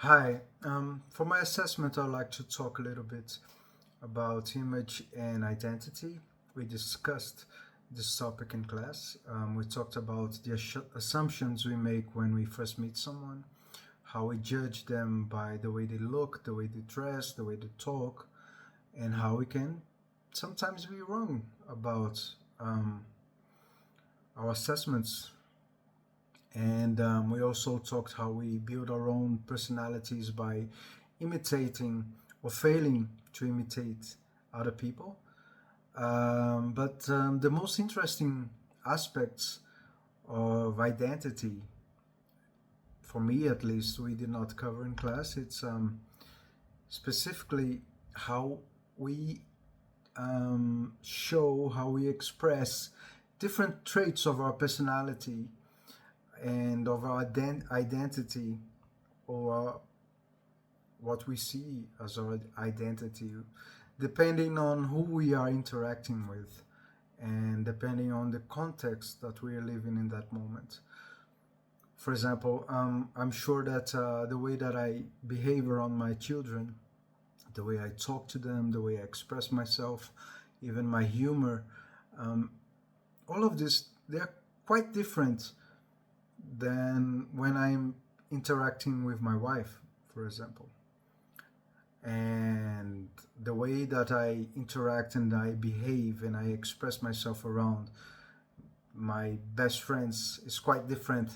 Hi. For my assessment, I'd like to talk a little bit about image and identity. We discussed this topic in class. We talked about the assumptions we make when we first meet someone, how we judge them by the way they look, the way they dress, the way they talk, and how we can sometimes be wrong about um, our assessments. And we also talked how we build our own personalities by imitating or failing to imitate other people. But the most interesting aspects of identity, for me at least, we did not cover in class. It's specifically how we show, how we express different traits of our personality and of our identity, or what we see as our identity, depending on who we are interacting with and depending on the context that we are living in that moment. For example, I'm sure that the way that I behave around my children, the way I talk to them, the way I express myself, even my humor, um, all of this, they're quite different than when I'm interacting with my wife, for example. And the way that I interact and I behave and I express myself around my best friends is quite different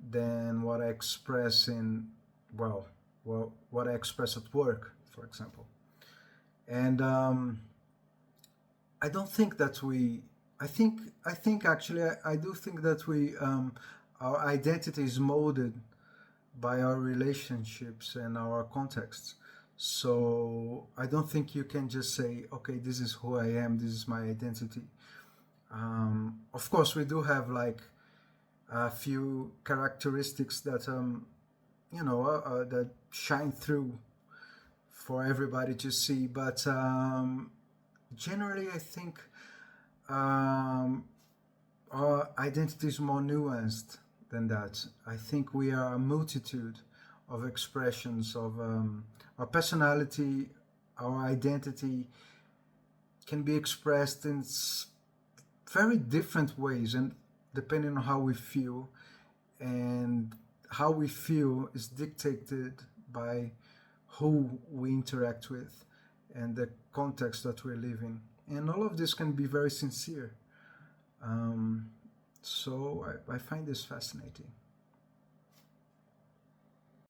than what I express what I express at work, for example. And I don't think that we. I think actually I do think that we our identity is molded by our relationships and our contexts. So I don't think you can just say, okay, this is who I am, this is my identity. Of course, we do have like a few characteristics that that shine through for everybody to see, but generally, I think um, our identity is more nuanced than that. I think we are a multitude of expressions of our personality, our identity can be expressed in very different ways, and depending on how we feel, and how we feel is dictated by who we interact with and the context that we live in. And all of this can be very sincere. Um, so I find this fascinating.